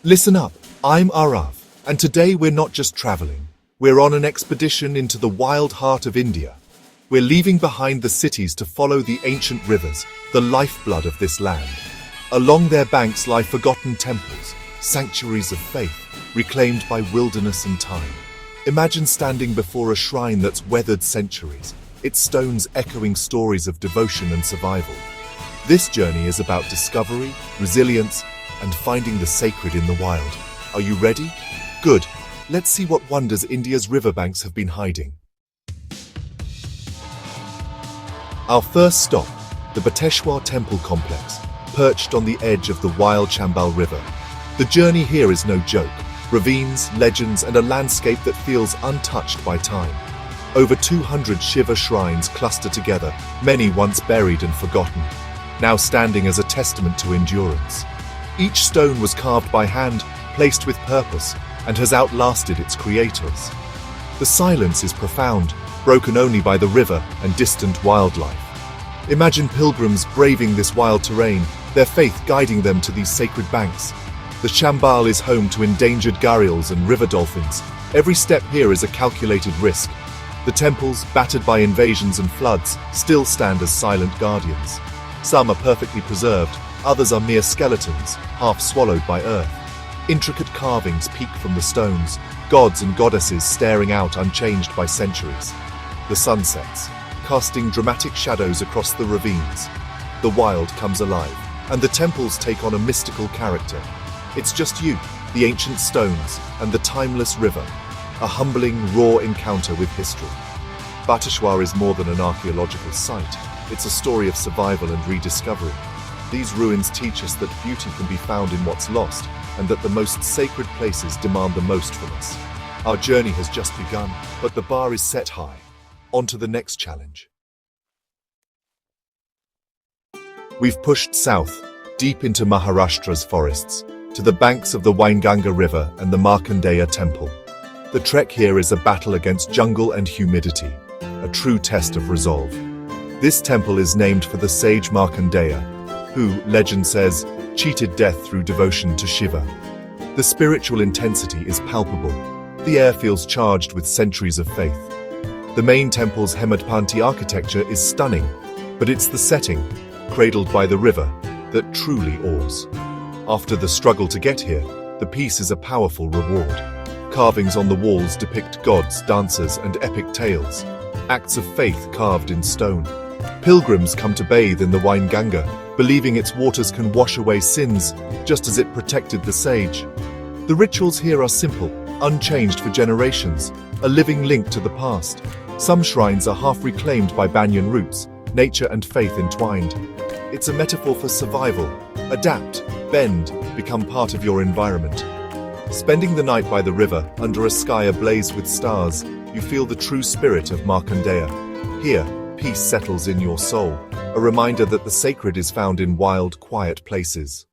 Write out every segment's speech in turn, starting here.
Listen up, I'm Arav, and today we're not just traveling. We're on an expedition into the wild heart of India. We're leaving behind the cities to follow the ancient rivers, the lifeblood of this land. Along their banks lie forgotten temples, sanctuaries of faith, reclaimed by wilderness and time. Imagine standing before a shrine that's weathered centuries, its stones echoing stories of devotion and survival. This journey is about discovery, resilience, and finding the sacred in the wild. Are you ready? Good. Let's see what wonders India's riverbanks have been hiding. Our first stop, the Bateshwar Temple Complex, perched on the edge of the wild Chambal River. The journey here is no joke. Ravines, legends, and a landscape that feels untouched by time. Over 200 Shiva shrines cluster together, many once buried and forgotten, now standing as a testament to endurance. Each stone was carved by hand, placed with purpose, and has outlasted its creators. The silence is profound, broken only by the river and distant wildlife. Imagine pilgrims braving this wild terrain, their faith guiding them to these sacred banks. The Chambal is home to endangered gharials and river dolphins. Every step here is a calculated risk. The temples, battered by invasions and floods, still stand as silent guardians. Some are perfectly preserved, others are mere skeletons, half swallowed by earth. Intricate carvings peek from the stones, gods and goddesses staring out unchanged by centuries. The sun sets, casting dramatic shadows across the ravines. The wild comes alive, and the temples take on a mystical character. It's just you, the ancient stones, and the timeless river, a humbling, raw encounter with history. Bateshwar is more than an archaeological site. It's a story of survival and rediscovery. These ruins teach us that beauty can be found in what's lost, and that the most sacred places demand the most from us. Our journey has just begun, but the bar is set high. On to the next challenge. We've pushed south, deep into Maharashtra's forests, to the banks of the Wainganga River and the Markandeya Temple. The trek here is a battle against jungle and humidity, a true test of resolve. This temple is named for the sage Markandeya, who, legend says, cheated death through devotion to Shiva. The spiritual intensity is palpable. The air feels charged with centuries of faith. The main temple's Hemadpanti architecture is stunning, but it's the setting, cradled by the river, that truly awes. After the struggle to get here, the peace is a powerful reward. Carvings on the walls depict gods, dancers, and epic tales, acts of faith carved in stone. Pilgrims come to bathe in the Wainganga, believing its waters can wash away sins, just as it protected the sage. The rituals here are simple, unchanged for generations, a living link to the past. Some shrines are half reclaimed by banyan roots, nature and faith entwined. It's a metaphor for survival. Adapt, bend, become part of your environment. Spending the night by the river, under a sky ablaze with stars, you feel the true spirit of Markandeya. Here, peace settles in your soul, a reminder that the sacred is found in wild, quiet places.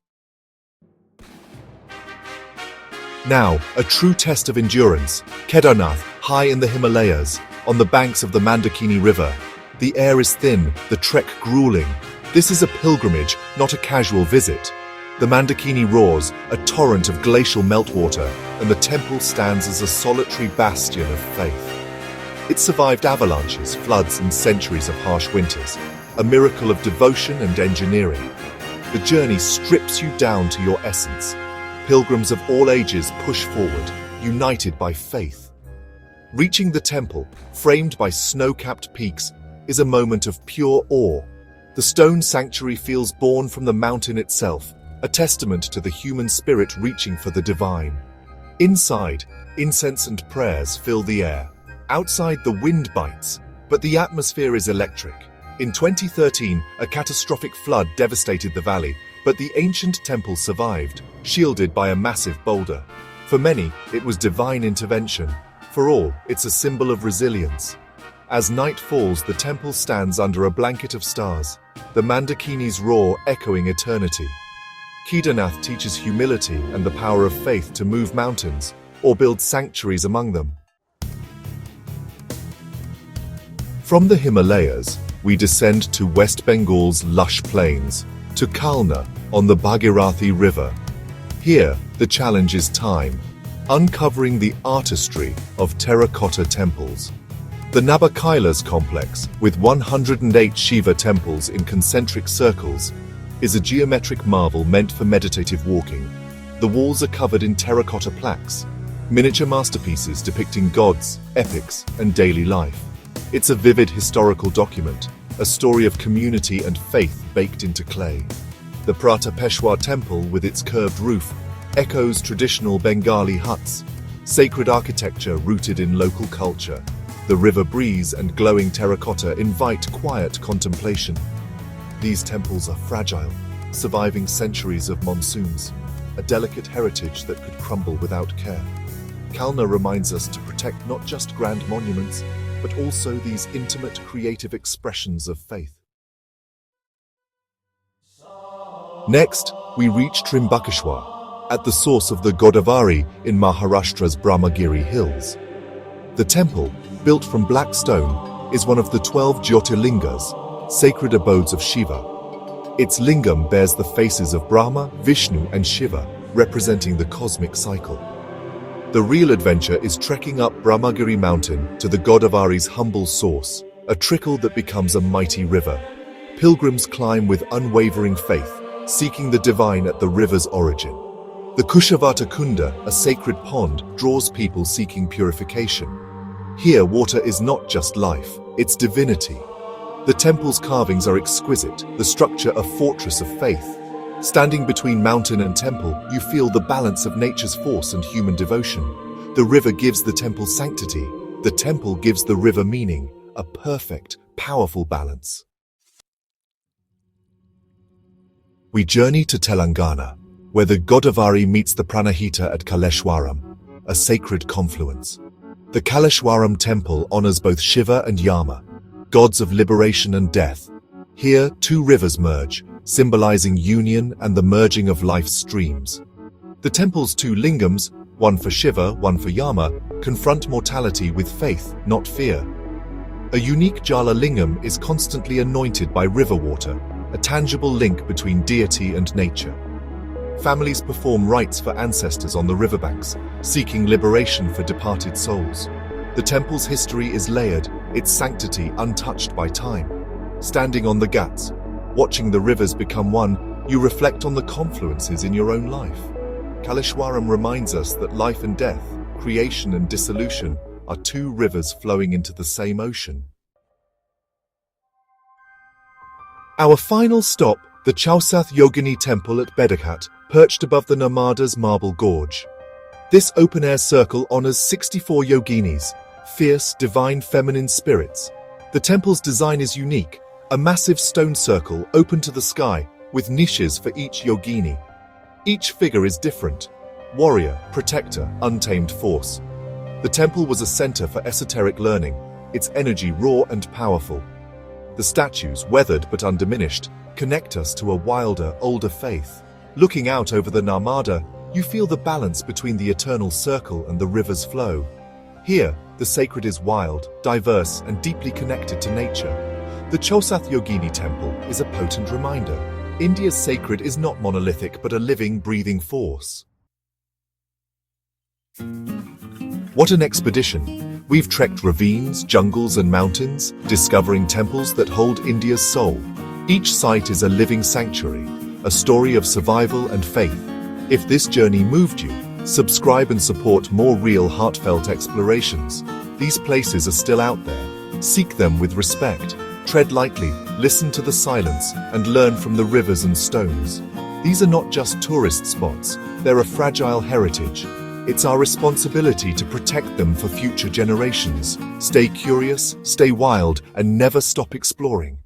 Now, a true test of endurance. Kedarnath, high in the Himalayas, on the banks of the Mandakini River. The air is thin, the trek grueling. This is a pilgrimage, not a casual visit. The Mandakini roars, a torrent of glacial meltwater, and the temple stands as a solitary bastion of faith. It survived avalanches, floods, and centuries of harsh winters, a miracle of devotion and engineering. The journey strips you down to your essence. Pilgrims of all ages push forward, united by faith. Reaching the temple, framed by snow-capped peaks, is a moment of pure awe. The stone sanctuary feels born from the mountain itself, a testament to the human spirit reaching for the divine. Inside, incense and prayers fill the air. Outside, the wind bites, but the atmosphere is electric. In 2013, a catastrophic flood devastated the valley, but the ancient temple survived, shielded by a massive boulder. For many, it was divine intervention. For all, it's a symbol of resilience. As night falls, the temple stands under a blanket of stars, the Mandakini's roar echoing eternity. Kedarnath teaches humility and the power of faith to move mountains, or build sanctuaries among them. From the Himalayas, we descend to West Bengal's lush plains, to Kalna on the Bhagirathi River. Here, the challenge is time, uncovering the artistry of terracotta temples. The Nabakailas complex, with 108 Shiva temples in concentric circles, is a geometric marvel meant for meditative walking. The walls are covered in terracotta plaques, miniature masterpieces depicting gods, epics, and daily life. It's a vivid historical document, a story of community and faith baked into clay. The Pratapeshwar temple, with its curved roof, echoes traditional Bengali huts, sacred architecture rooted in local culture. The river breeze and glowing terracotta invite quiet contemplation. These temples are fragile, surviving centuries of monsoons, a delicate heritage that could crumble without care. Kalna reminds us to protect not just grand monuments, but also these intimate, creative expressions of faith. Next, we reach Trimbakeshwar, at the source of the Godavari in Maharashtra's Brahmagiri Hills. The temple, built from black stone, is one of the 12 Jyotirlingas, sacred abodes of Shiva. Its lingam bears the faces of Brahma, Vishnu, and Shiva, representing the cosmic cycle. The real adventure is trekking up Brahmagiri mountain to the Godavari's humble source, a trickle that becomes a mighty river. Pilgrims climb with unwavering faith, seeking the divine at the river's origin. The Kushavata Kunda, a sacred pond, draws people seeking purification. Here, water is not just life, it's divinity. The temple's carvings are exquisite, the structure a fortress of faith. Standing between mountain and temple, you feel the balance of nature's force and human devotion. The river gives the temple sanctity, the temple gives the river meaning, a perfect, powerful balance. We journey to Telangana, where the Godavari meets the Pranahita at Kaleshwaram, a sacred confluence. The Kaleshwaram temple honors both Shiva and Yama, gods of liberation and death. Here, two rivers merge, symbolizing union and the merging of life's streams. The temple's two lingams, one for Shiva, one for Yama, confront mortality with faith, not fear. A unique Jala lingam is constantly anointed by river water, a tangible link between deity and nature. Families perform rites for ancestors on the riverbanks, seeking liberation for departed souls. The temple's history is layered, its sanctity untouched by time. Standing on the ghats, watching the rivers become one, you reflect on the confluences in your own life. Kaleshwaram reminds us that life and death, creation and dissolution, are two rivers flowing into the same ocean. Our final stop, the Chausath Yogini Temple at Bedaghat, perched above the Narmada's marble gorge. This open-air circle honors 64 yoginis, fierce, divine feminine spirits. The temple's design is unique, a massive stone circle open to the sky, with niches for each yogini. Each figure is different: warrior, protector, untamed force. The temple was a center for esoteric learning, its energy raw and powerful. The statues, weathered but undiminished, connect us to a wilder, older faith. Looking out over the Narmada, you feel the balance between the eternal circle and the river's flow. Here, the sacred is wild, diverse, and deeply connected to nature. The Chausath Yogini Temple is a potent reminder. India's sacred is not monolithic but a living, breathing force. What an expedition! We've trekked ravines, jungles, and mountains, discovering temples that hold India's soul. Each site is a living sanctuary, a story of survival and faith. If this journey moved you, subscribe and support more real, heartfelt explorations. These places are still out there. Seek them with respect. Tread lightly, listen to the silence, and learn from the rivers and stones. These are not just tourist spots, they're a fragile heritage. It's our responsibility to protect them for future generations. Stay curious, stay wild, and never stop exploring.